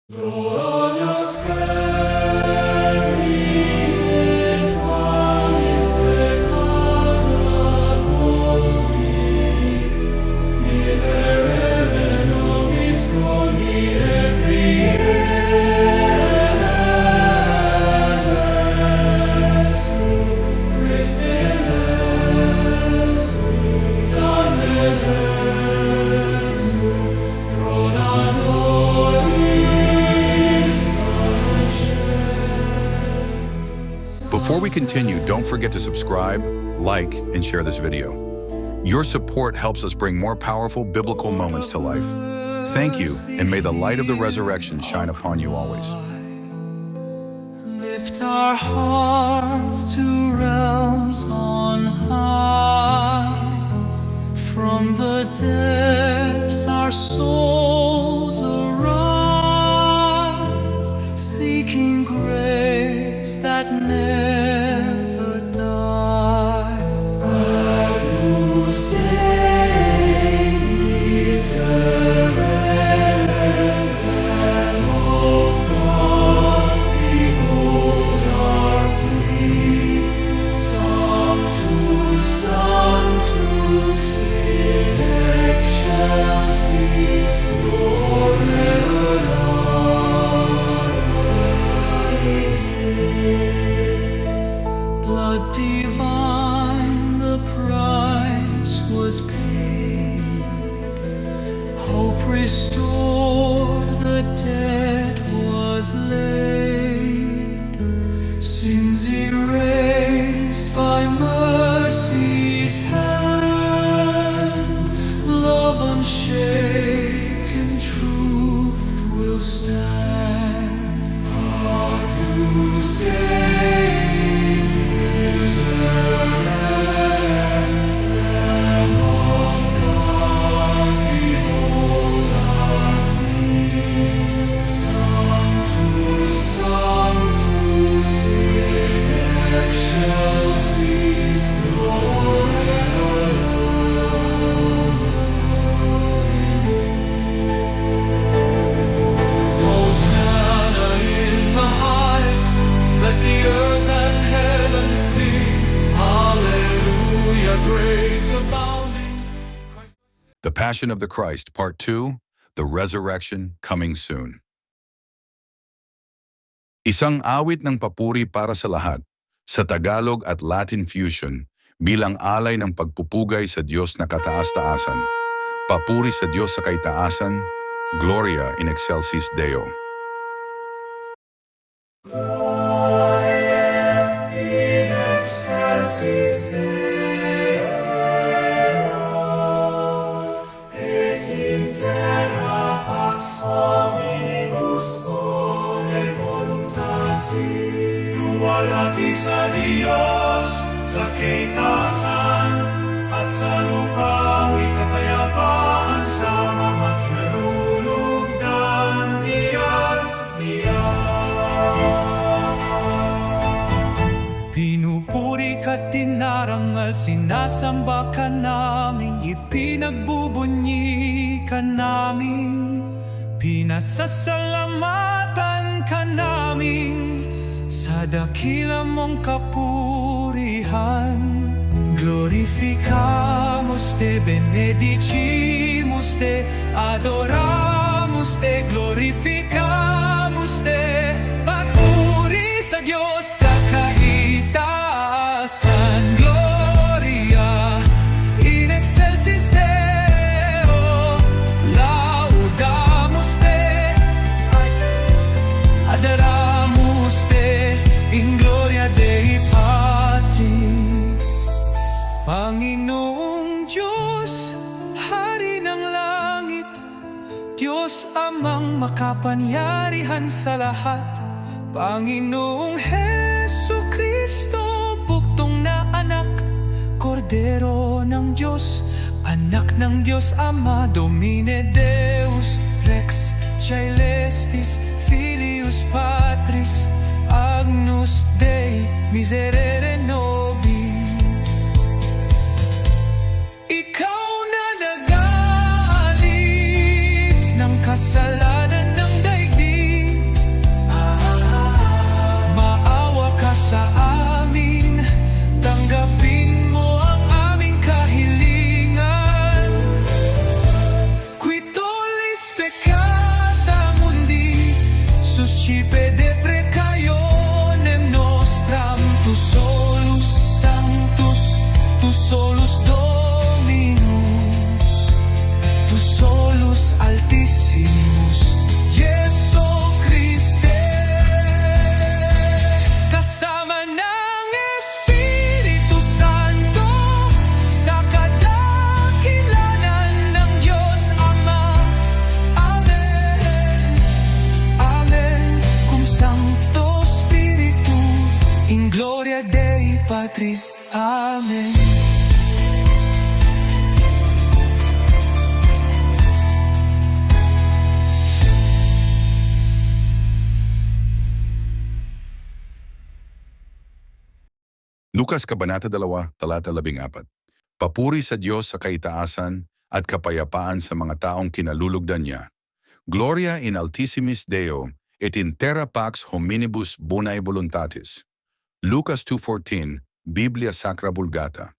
Before we continue, don't forget to subscribe, like, and share this video. Your support helps us bring more powerful biblical moments to life. Thank you, and may the light of the resurrection shine upon you always. Lift our hearts to realms on high. From the depths our souls arise, seeking grace that never dies. Agnus Dei miserere, Lamb of God, behold our plea. Sanctus, Sanctus, in excelsis Gloria. Blood divine, the price was paid. Hope restored, the debt was laid. Sins erased by mercy's hand. Love unshaken, truth will stand. Agnus Dei miserere, Lamb of God, behold our plea. Sanctus, Sanctus, in excelsis Gloria. Hosanna in the highest, let the earth and heaven sing. Hallelujah, grace abounding. The Passion of the Christ, Part 2, The Resurrection Coming Soon. Isang awit ng papuri para sa lahat, sa Tagalog at Latin fusion, bilang alay ng pagpupugay sa Diyos na kataas-taasan. Papuri sa Diyos sa kaitaasan, Gloria in excelsis Deo. Gloria in excelsis Deo, et in terra pax hominibus bone voluntate. Luwalhati sa Diyos sa kaitaasan, at sa lupawi kapayapaan sa mga kinalulugdan. Iyan, pinupuri ka't dinarangal, sinasamba ka namin, ipinagbubunyi ka namin, pinasasalamatan ka namin, sa dakila mong kapurihan. Glorificamos te, benedicimus te, adoramus te, glorificamos te. Papuri sa Diyos sa kaitaasan, Gloria in excelsis Deo, laudamus te, adoramus te, in gloria Dei Patris. Panginoong Diyos, Hari ng langit, Diyos Amang makapangyarihan sa lahat, Panginoong Jesucristo, buktong na anak, Kordero ng Diyos, anak ng Diyos Ama, Domine Deus, Rex Caelestis, Filius Patris, Agnus Dei, Miserere Nobis. Ikaw na nag-aalis ng kasalanan ng daigdig, Principe de precaionem nostram, tu solus sanctus, tu solus Dominus, tu solus altissimus, Jesu Christe. Kasama ng Espiritu Santo, sa kadakilanan ng Diyos Ama. Amen. Amen. Cum Sancto Spiritu, in gloria Dei Patris. Amen. Lukas Kabanata 2, talata 14. Papuri sa Diyos sa kaitaasan at kapayapaan sa mga taong kinalulugdan niya. Gloria in altissimis Deo et in terra pax hominibus bonae voluntatis. Lucas 2:14, Biblia Sacra Vulgata.